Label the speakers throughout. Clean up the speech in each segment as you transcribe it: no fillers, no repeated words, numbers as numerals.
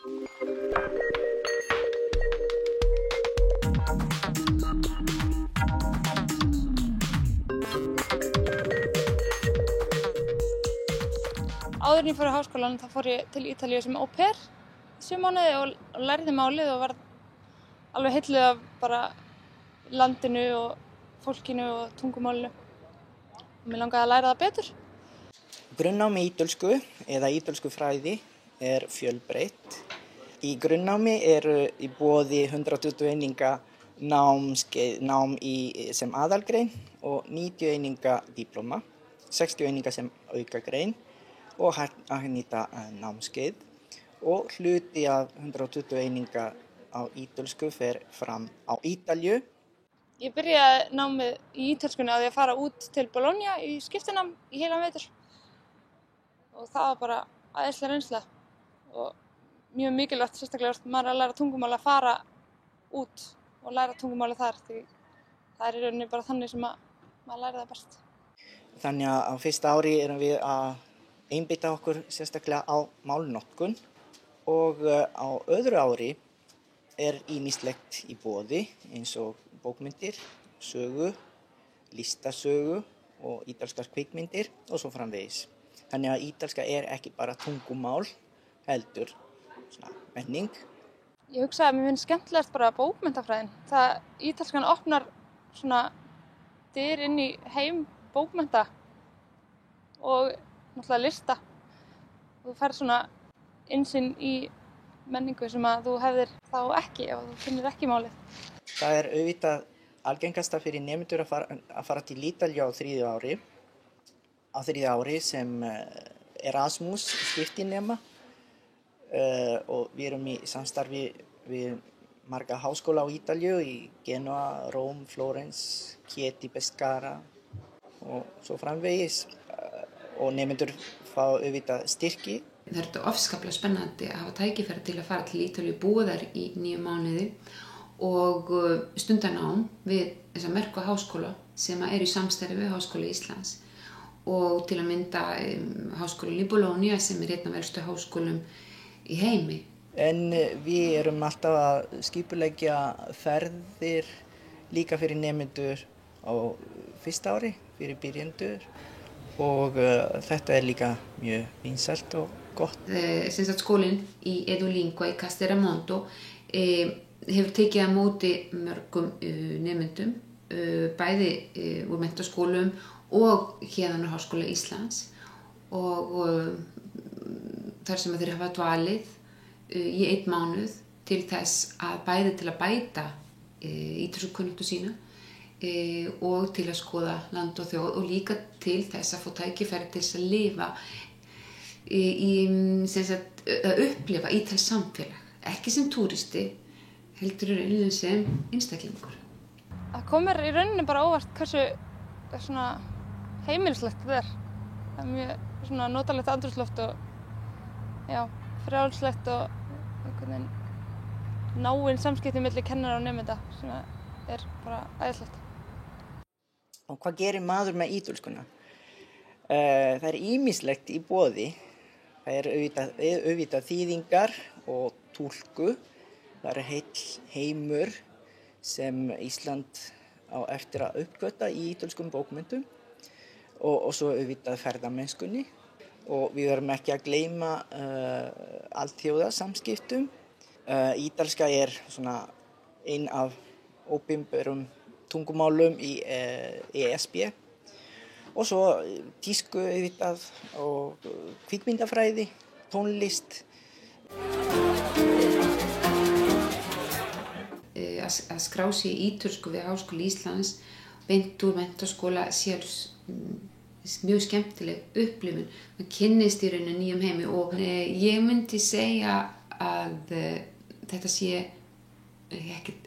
Speaker 1: Áður en ég fór í háskólann þá fór ég til Ítalíu sem au pair í 7 mánuði og lærði málið og var alveg heilluð af bara landinu og fólkinu og tungumálinu. Og mér langaði að læra það betur.
Speaker 2: Grunnnámi í ítölsku eða ítölskufræði fjölbreytt. Í grunnnámi í boði 120 eininga nám sem aðalgrein og 90 eininga diplóma, 60 eininga sem aukagrein og hagnýta námskeið og hluti af 120 eininga á ítölsku fer fram á Ítalíu.
Speaker 1: Ég byrjaði námið í ítölskunni á því að fara út til Bologna í skiptinám í heilan vetur og það var bara æðisleg reynsla og mjög mikilvægt, sérstaklega þegar maður er að læra tungumál að fara út og læra tungumálið þar því það er í rauninni bara þannig sem maður lærir það best.
Speaker 2: Þannig að á fyrsta ári erum við að einbeita okkur sérstaklega á málnotkun og á öðru ári ýmislegt í boði eins og bókmyndir, sögu, listasögu og ítalskar kvikmyndir og svo framvegis. Þannig að ítalska ekki bara tungumál, heldur menning.
Speaker 1: Ég hugsaði að mér finnst skemmtilegast bara bókmenntafræðin. Ítalskan opnar svona dyr inn í heim bókmennta og náttúrulega lista. Þú færð svona innsýn í menningu sem að þú hefðir þá ekki ef þú finnir ekki málið.
Speaker 2: Það auðvitað algengasta fyrir nemendur að fara til Ítalíu á þriðja ári. Á þriðja ári sem Erasmus skiptinema og við erum í samstarfi við marga háskóla á Ítalíu í Genua, Róm, Flórens, Chieti, Pescara og svo framvegis og nemendur fá auðvitað styrki.
Speaker 3: Það er afskaplega spennandi að hafa tækifæri til að fara til Ítalíu, búa þar í 9 mánuði og stunda nám við þessa merku háskóla sem eru í samstarfi við Háskóla Íslands og til að mynda Háskóla í Bologna sem einn af elstu háskólum í heimi.
Speaker 2: En við erum alltaf að skipuleggja ferðir líka fyrir nemendur á fyrsta ári, fyrir byrjendur og þetta líka mjög vinsælt og gott.
Speaker 3: Skólinn í Edulingua í Castellamonto hefur tekið á móti mörgum nemendum, bæði úr menntaskólum og héðan úr Háskóla Íslands og þar sem þeir hafa dvalið í 1 mánuð til þess að bæta ítölskukunnáttu sína og til að skoða land og þjóð og líka til þess að fá tækifæri til þess að lifa að upplifa ítalskt samfélag, ekki sem túristi, heldur í rauninni sem einstaklingur.
Speaker 1: Það kom mér í rauninni bara óvart hversu svona heimilislegt það er. Það er mjög svona notalegt andrúmsloft og frjálslegt og einhvern veginn náin samskipti milli kennara og nemenda sem er bara æðislegt.
Speaker 2: Og hvað gerir maður með ítölskuna? Það er ýmislegt í boði. Það er auðvitað þýðingar og túlku. Það er heill heimur sem Ísland á eftir að uppgötva í ítölskum bókmenntum og svo auðvitað ferðamennskunni. Og við verðum ekki að gleyma alþjóðasamskiptum. Ítalska svona ein af opinberum tungumálum í ESB. Og svo tísku auðvitað og kvikmyndafræði, tónlist.
Speaker 3: Að skrá sig í ítölsku við Háskóla Íslands beint úr menntaskóla sé mjög skemmtileg upplifun. Man kynnist í rauninni nýjum heimi og ég myndi segja að þetta sé ekkert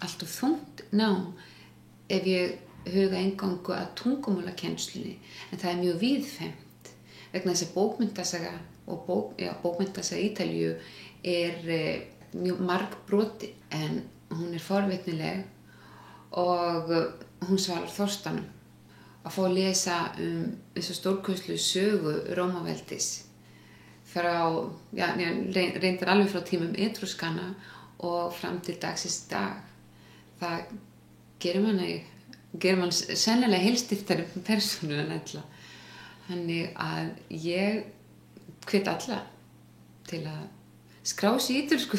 Speaker 3: allt of þungt nám ef ég huga eingöngu að tungumálakennslunni, en það er mjög víðfeðmt vegna þess að bókmenntasaga og bókmenntasaga Ítalíu mjög margbrotin en hún er forvitnileg og hún svalar þorstanum að fá að lesa þessa stórkostlu sögu Rómaveldis reyndar alveg frá tímum etrúskana og fram til dagsins dag. Það gerir mann sennilega heilstýrtari persónu en ella. Þannig að ég hvet alla til að skrá sig í ítölsku.